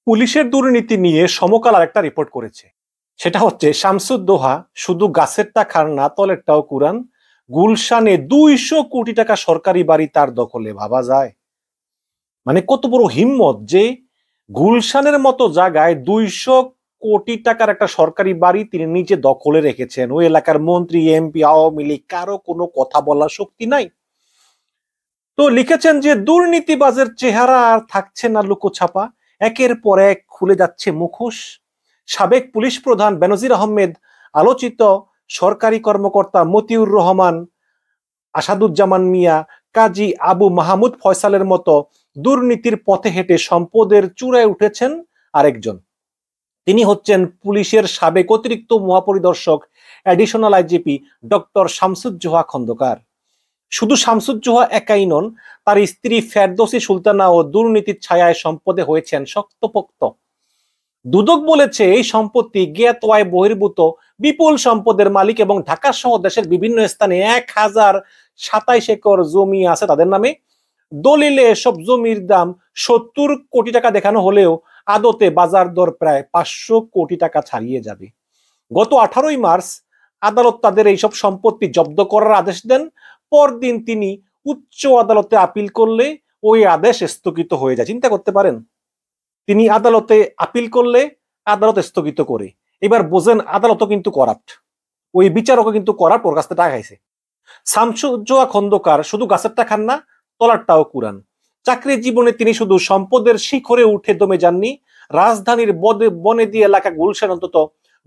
পুলিশের দুর্নীতি নিয়ে সমকাল আরেকটা রিপোর্ট করেছে। সেটা হচ্ছে শামসুদ্দোহা শুধু গাছেরটা খান না, তলেরটাও কুরান। গুলশানে 200 কোটি টাকা সরকারি বাড়ি তার দখলে। ভাবা যায় মানে কত বড় হিম্মত যে গুলশানের মতো জায়গায় 200 কোটি টাকার একটা সরকারি বাড়ি তিনি নিজে দখলে রেখেছেন। ওই এলাকার মন্ত্রী, এমপি, আওয়ামী লীগ কারো কোনো কথা বলার শক্তি নাই। তো লিখেছেন যে দুর্নীতিবাজের চেহারা আর থাকছে না লুকোছাপা, একের পর এক খুলে যাচ্ছে মুখোশ। সাবেক পুলিশ প্রধান বেনজির আহমেদ, আলোচিত সরকারি কর্মকর্তা মতিউর রহমান, আসাদুজ্জামান মিয়া, কাজী আবু মাহমুদ ফয়সালের মতো দুর্নীতির পথে হেঁটে সম্পদের চূড়ায় উঠেছেন আরেকজন। তিনি হচ্ছেন পুলিশের সাবেক অতিরিক্ত মহাপরিদর্শক additional IGP doctor Shamsuzzoha Khandaker. শুধু শামসুজ্জোহা একাই নন, তার স্ত্রী ফেরদৌসী সুলতানা ও দুর্নীতির ছায়ায় সম্পদে হয়েছেন শক্তপোক্ত। দুদক বলেছে এই সম্পত্তি জ্ঞাত আয় বহির্ভূত বিপুল সম্পদের মালিক এবং ঢাকা সহ দেশের বিভিন্ন স্থানে 1027 একর জমি আছে তাদের নামে। দলিলে এসব জমির দাম 70 কোটি টাকা দেখানো হলেও আদতে বাজার দর প্রায় 500 কোটি টাকা ছাড়িয়ে যাবে। গত 18ই মার্চ আদালত তাদের এইসব সম্পত্তি জব্দ করার আদেশ দেন। পরদিন তিনি উচ্চ আদালতে আপিল করলে ওই আদেশ স্থগিত হয়ে যায়। চিন্তা করতে পারেন, তিনি আদালতে আপিল করলে আদালত স্থগিত করে। এবার বোঝেন আদালতও কিন্তু করাপ্ট, ওই বিচারকও কিন্তু করাপ্ট, ওর কাছ থেকে টাকা খাইছে। শামসুজ্জোহা খন্দকার শুধু গাছেরটা খান না, তলারটাও কুরান। চাকরি জীবনে তিনি শুধু সম্পদের শিখরে উঠে দমে যাননি, রাজধানীর বনেদি এলাকা গুলশান অন্তত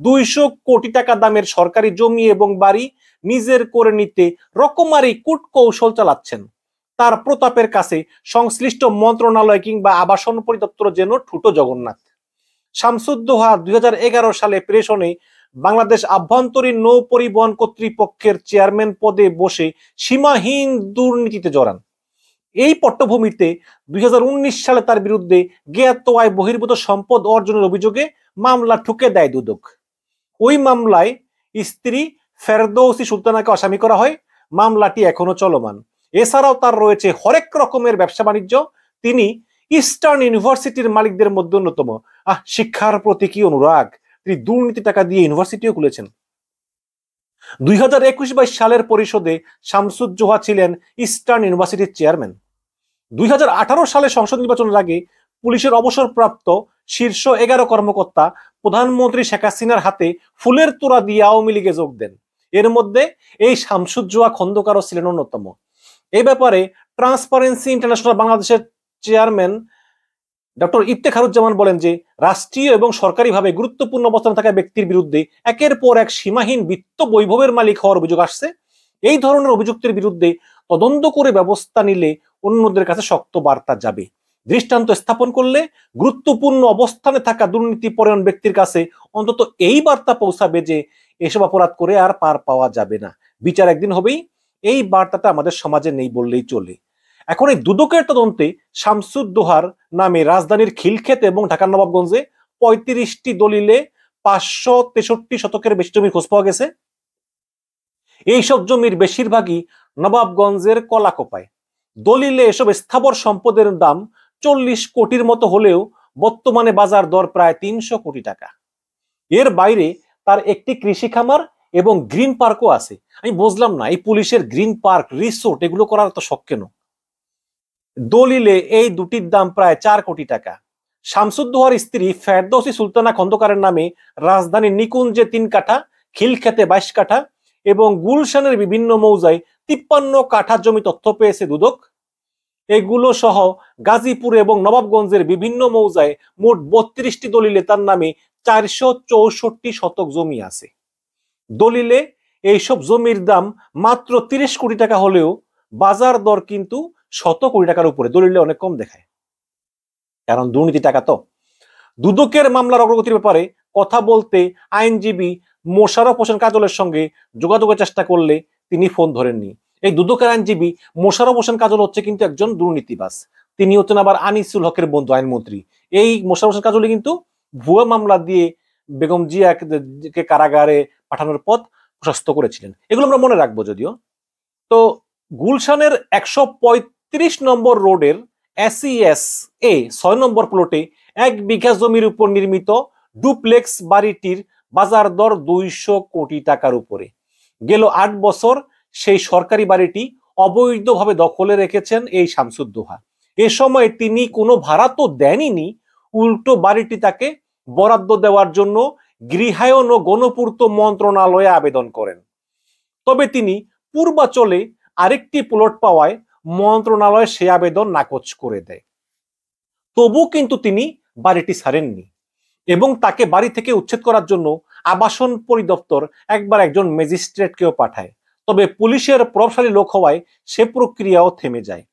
200 কোটি টাকা দামের সরকারি জমি এবং বাড়ি নিজের করে নিতে রকমারি কূটকৌশল চালাচ্ছেন। তার প্রতাপের কাছে সংশ্লিষ্ট মন্ত্রণালয় কিংবা আবাসন পরিদপ্তর যেন ঠুটো জগন্নাথ। শামসুদ্দোহা 2011 সালে প্রেষণে বাংলাদেশ আভ্যন্তরীণ নৌ পরিবহন কর্তৃপক্ষের চেয়ারম্যান পদে বসে সীমাহীন দুর্নীতিতে জড়ান। এই পটভূমিতে 2019 সালে তার বিরুদ্ধে জ্ঞাত আয় বহির্ভূত সম্পদ অর্জনের অভিযোগে মামলা ঠুকে দেয় দুদক। ওই মামলায় স্ত্রী ফেরদৌসী সুলতানাকে আসামি করা হয়। মামলাটি এখনো চলমান। এছাড়াও তার রয়েছে হরেক রকমের ব্যবসা বাণিজ্য। তিনি ইস্টার্ন ইউনিভার্সিটির মালিকদের মধ্যে অন্যতম। শিক্ষার প্রতি কি অনুরাগ! তিনি দুর্নীতি টাকা দিয়ে ইউনিভার্সিটিও খুলেছেন। 2021-22 সালের পরিষদে শামসুজ্জোহা ছিলেন ইস্টার্ন ইউনিভার্সিটির চেয়ারম্যান। 2018 সালে সংসদ নির্বাচনের আগে পুলিশের অবসরপ্রাপ্ত শীর্ষ 11 কর্মকর্তা প্রধানমন্ত্রী শেখ হাসিনার হাতে ফুলের তোড়া দিয়ে আওয়ামী লীগে যোগ দেন। এর মধ্যে এই শামসুজ্জোহা খন্দকারও ছিলেন অন্যতম। এই ব্যাপারে ট্রান্সপারেন্সি ইন্টারন্যাশনাল বাংলাদেশের চেয়ারম্যান ডক্টর ইফতেখারুজ্জামান বলেন যে রাষ্ট্রীয় এবং সরকারিভাবে গুরুত্বপূর্ণ অবস্থানে থাকা ব্যক্তির বিরুদ্ধে একের পর এক সীমাহীন বিত্ত বৈভবের মালিক হওয়ার অভিযোগ আসছে। এই ধরনের অভিযুক্তের বিরুদ্ধে তদন্ত করে ব্যবস্থা নিলে অন্যদের কাছে শক্ত বার্তা যাবে। দৃষ্টান্ত স্থাপন করলে গুরুত্বপূর্ণ অবস্থানে থাকা দুর্নীতিপরায়ণ ব্যক্তির কাছে অন্তত এই বার্তা পৌঁছাবে যে এসব অপরাধ করে আর পার পাওয়া যাবে না, বিচার একদিন হবেই। এই বার্তাটা আমাদের সমাজে নেই বললেই চলে। এখন এই দুদকের তদন্তে শামসুদ্দোহার নামে রাজধানীর খিলক্ষেত এবং ঢাকার নবাবগঞ্জে 35টি দলিলে 563 শতকের বেশি জমির খোঁজ পাওয়া গেছে। এইসব জমির বেশিরভাগই নবাবগঞ্জের কলাকোপায়। দলিলে এসব স্থাবর সম্পদের দাম 40 কোটির মতো হলেও বর্তমানে বাজার দর প্রায় 300 কোটি টাকা। এর বাইরে তার একটি কৃষি খামার এবং গ্রিন পার্কও আছে। আমি বুঝলাম না এই পুলিশের গ্রিন পার্ক, রিসোর্ট এগুলো করার তো শখ কেন? দলিলে এই দুটির দাম প্রায় 4 কোটি টাকা। শামসুদ্দোহার স্ত্রী ফেরদৌসী সুলতানা খন্দকারের নামে রাজধানীর নিকুঞ্জে 3 কাঠা, খিলক্ষেতে 22 কাঠা এবং গুলশানের বিভিন্ন মৌজায় 53 কাঠা জমি তথ্য পেয়েছে দুদক। এগুলো সহ গাজীপুর এবং নবাবগঞ্জের বিভিন্ন মৌজায় মোট 32টি দলিলে তার নামে 464 শতক জমি আছে। দলিলে এইসব জমির দাম মাত্র 30 কোটি টাকা হলেও বাজার দর কিন্তু 100 কোটি টাকার উপরে। দলিলে অনেক কম দেখায়, কারণ দুর্নীতি টাকা তো। দুদকের মামলার অগ্রগতির ব্যাপারে কথা বলতে আইনজীবী মোশাররফ হোসেন কাজলের সঙ্গে যোগাযোগের চেষ্টা করলে তিনি ফোন ধরেননি। এই দুদকের আইনজীবী মোশাররফ হোসেন কাজল হচ্ছে কিন্তু একজন দুর্নীতিবাজ। তিনি হচ্ছেন আবার আনিসুল হকের বন্ধু, আইনমন্ত্রী। এই মোশাররফ হোসেন কাজলই কিন্তু ভুয়া মামলা দিয়ে বেগম জিয়াকে কারাগারে পাঠানোর পথ প্রশস্ত করেছিলেন। এগুলো আমরা মনে রাখবো। যদিও তো গুলশানের 135 নম্বর রোডের SES এ 6 নম্বর প্লটে 1 বিঘা জমির উপর নির্মিত ডুপ্লেক্স বাড়িটির বাজার দর 200 কোটি টাকার উপরে। গেল 8 বছর সেই সরকারি বাড়িটি অবৈধভাবে দখলে রেখেছেন এই শামসুদ্দোহা। এ সময় তিনি কোনো ভাড়া তো দেনইনি, উল্টো বাড়িটি তাকে বরাদ্দ দেওয়ার জন্য গৃহায়ন ও গণপূর্ত মন্ত্রণালয়ে আবেদন করেন। তবে তিনি পূর্বাচলে আরেকটি প্লট পাওয়ায় মন্ত্রণালয় সে আবেদন নাকচ করে দেয়। তবু কিন্তু তিনি বাড়িটি ছাড়েননি এবং তাকে বাড়ি থেকে উচ্ছেদ করার জন্য আবাসন পরিদপ্তর একবার একজন ম্যাজিস্ট্রেটকেও পাঠায়। তবে পুলিশের প্রভাবশালী লোক হওয়ায় সে প্রক্রিয়াও থেমে যায়।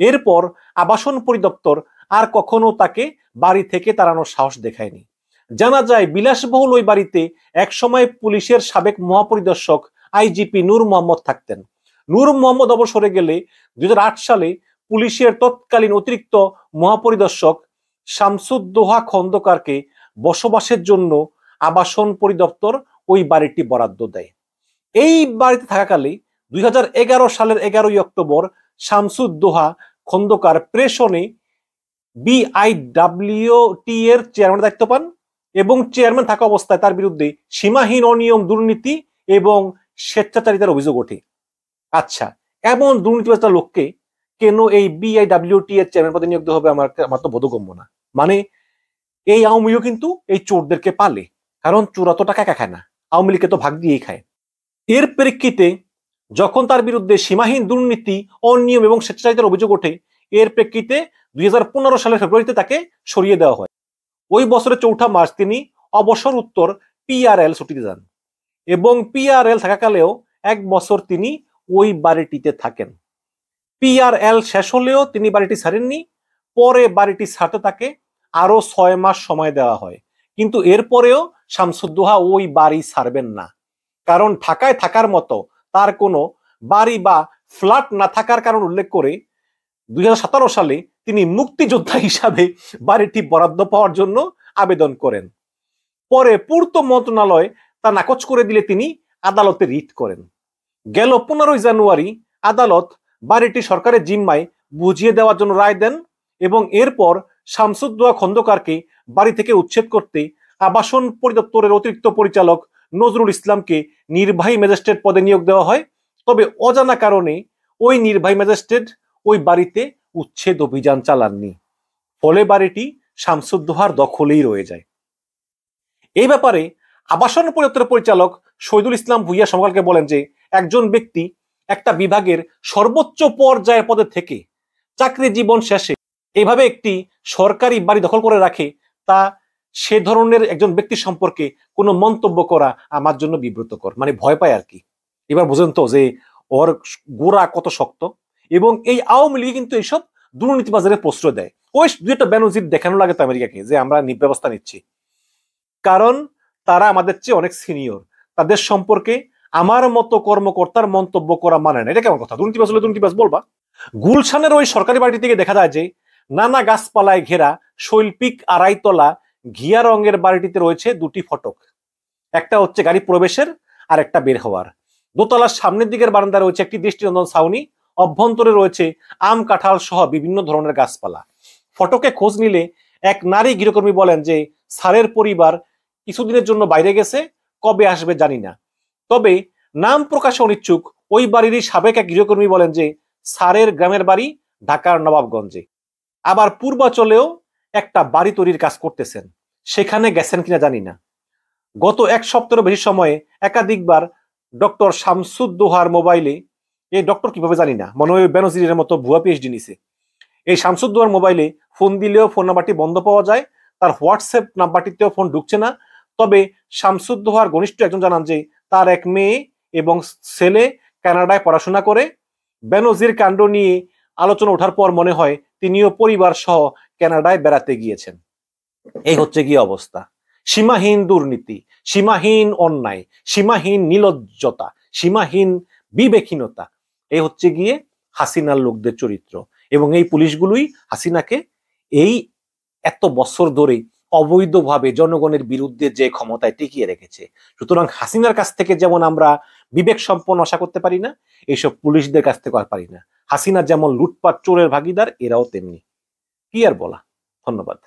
এরপর আবাসন পরিদপ্তর আর কখনো তাকে বাড়ি থেকে তাড়ানোর সাহস দেখায়নি। জানা যায় বিলাসবহুল ওই বাড়িতে একসময় পুলিশের সাবেক মহাপরিদর্শক আইজিপি নূর মোহাম্মদ থাকতেন। নূর মোহাম্মদ অবসরে গেলে 2008 সালে পুলিশের তৎকালীন অতিরিক্ত মহাপরিদর্শক শামসুদ্দোহা খন্দকারকে বসবাসের জন্য আবাসন পরিদপ্তর ওই বাড়িটি বরাদ্দ দেয়। এই বাড়িতে থাকাকালে 2011 সালের 11ই অক্টোবর শামসুদ্দোহা খন্দকার প্রেষণে BIWT এর চেয়ারম্যান দায়িত্ব পান এবং চেয়ারম্যান থাকা অবস্থায় তার বিরুদ্ধে সীমাহীন অনিয়ম, দুর্নীতি এবং স্বেচ্ছাচারিতার অভিযোগ ওঠে। আচ্ছা, এমন দুর্নীতিবাজ লোককে কেন এই BIWT এর চেয়ারম্যান পদে নিয়োগ দেওয়া হবে আমার তো বোধগম্য না। মানে এই আওয়ামী লীগও কিন্তু এই চোরদেরকে পালে, কারণ চোরা তো টাকা খায় না, আওয়ামী লীগকে তো ভাগ দিয়েই খায়। এর প্রেক্ষিতে যখন তার বিরুদ্ধে সীমাহীন দুর্নীতি, অনিয়ম এবং স্বেচ্ছাচারিতার অভিযোগ ওঠে, এর প্রেক্ষিতে 2015 সালের ফেব্রুয়ারিতে তাকে সরিয়ে দেওয়া হয়। ওই বছরের 4 মার্চ তিনি অবসর উত্তর PRL ছুটিতে যান এবং PRL থাকাকালেও 1 বছর তিনি ওই বাড়িটিতে থাকেন। PRL শেষ হলেও তিনি বাড়িটি ছাড়েননি। পরে বাড়িটি ছাড়তে তাকে আরো 6 মাস সময় দেওয়া হয়, কিন্তু এরপরেও শামসুদ্দোহা ওই বাড়ি ছাড়বেন না, কারণ ঢাকায় থাকার মতো তার কোনো বাড়ি বা ফ্ল্যাট না থাকার কারণ উল্লেখ করে 2017 সালে তিনি মুক্তিযোদ্ধা হিসাবে বাড়িটি বরাদ্দ পাওয়ার জন্য আবেদন করেন। পরে পূর্ত মন্ত্রণালয় তা নাকচ করে দিলে তিনি আদালতে রিট করেন। গেল 15 জানুয়ারি আদালত বাড়িটি সরকারের জিম্মায় বুঝিয়ে দেওয়ার জন্য রায় দেন এবং এরপর শামসুদ্দোহা খন্দকারকে বাড়ি থেকে উচ্ছেদ করতে আবাসন পরিদপ্তরের অতিরিক্ত পরিচালক নজরুল ইসলামকে নির্বাহী ম্যাজিস্ট্রেট পদে নিয়োগ দেওয়া হয়। তবে অজানা কারণে ওই নির্বাহী ম্যাজিস্ট্রেট ওই বাড়িতে উচ্ছেদ অভিযান চালাননি, ফলে বাড়িটি শামসুদ্দোহার দখলেই রয়ে যায়। এই ব্যাপারে আবাসন পরিদপ্তরের পরিচালক শহীদুল ইসলাম ভুইয়া সমকালকে বলেন যে একজন ব্যক্তি একটা বিভাগের সর্বোচ্চ পর্যায়ের পদে থেকে চাকরি জীবন শেষে এভাবে একটি সরকারি বাড়ি দখল করে রাখে, তা সে ধরনের একজন ব্যক্তি সম্পর্কে কোনো মন্তব্য করা আমার জন্য বিব্রতকর, মানে ভয় পায় আর কি। এবার বুঝেন তো যে ওর গোড়া কত শক্ত। এবং এই আওয়ামী লীগ কিন্তু এইসব দুর্নীতিবাজারে প্রশ্রয় দেয়। ওই দুইটা বেনজির দেখানো লাগে তো আমেরিকাকে যে আমরা ব্যবস্থা নিচ্ছি, কারণ তারা আমাদের চেয়ে অনেক সিনিয়র। তাদের সম্পর্কে আমার মতো কর্মকর্তার মন্তব্য করা মানে না। এটা কেমন কথা? দুর্নীতিবাজ হলে দুর্নীতিবাজ বলবা? গুলশানের ওই সরকারি বাড়ি থেকে দেখা যায় যে নানা গাছপালায় ঘেরা শৈল্পিক আড়াইতলা ঘিয়া রঙের বাড়িটিতে রয়েছে 2টি ফটক, একটা হচ্ছে গাড়ি প্রবেশের আর একটা বের হওয়ার। দোতলার সামনের দিকের বারান্দায় রয়েছে একটি দৃষ্টিনন্দন ছাউনি, অভ্যন্তরে রয়েছে আম, কাঁঠাল সহ বিভিন্ন ধরনের গাছপালা। ফটকে খোঁজ নিলে এক নারী গৃহকর্মী বলেন যে স্যারের পরিবার কিছুদিনের জন্য বাইরে গেছে, কবে আসবে জানি না। তবে নাম প্রকাশে অনিচ্ছুক ওই বাড়িরই সাবেক এক গৃহকর্মী বলেন যে স্যারের গ্রামের বাড়ি ঢাকার নবাবগঞ্জে, আবার পূর্বাচলেও একটা বাড়ি তৈরির কাজ করতেছেন, সেখানে গেছেন কিনা জানি না। গত 1 সপ্তাহের বেশি সময়ে একাধিকবার ডক্টর শামসুদ্দোহার মোবাইলে, এই ডক্টর কিভাবে জানি না, মনে হয় বেনজিরের মতো ভুয়া PhD নিছে, এই শামসুদ্দোহার মোবাইলে ফোন দিলেও ফোন নাম্বারটি বন্ধ পাওয়া যায়, তার হোয়াটসঅ্যাপ নাম্বারটিতেও ফোন ঢুকছে না। তবে শামসুদ্দোহার ঘনিষ্ঠ একজন জানান যে তার এক মেয়ে এবং ছেলে কানাডায় পড়াশোনা করে। বেনজির কাণ্ড নিয়ে আলোচনা ওঠার পর মনে হয় তিনিও পরিবার সহ কানাডায় বেড়াতে গিয়েছেন। এই হচ্ছে কি অবস্থা। সীমাহীন দুর্নীতি, সীমাহীন অন্যায়, সীমাহীন নির্লজ্জতা, সীমাহীন বিবেকহীনতা, এই হচ্ছে গিয়ে হাসিনার লোকদের চরিত্র। এবং এই পুলিশগুলোই হাসিনাকে এই এত বছর ধরে অবৈধভাবে জনগণের বিরুদ্ধে যে ক্ষমতায় টিকিয়ে রেখেছে। সুতরাং হাসিনার কাছ থেকে যেমন আমরা বিবেক সম্পন্ন আশা করতে পারি না, এইসব পুলিশদের কাছ থেকে আর পারি না। হাসিনা যেমন লুটপাট চোরের ভাগিদার, এরাও তেমনি। কি আর বলা। ধন্যবাদ।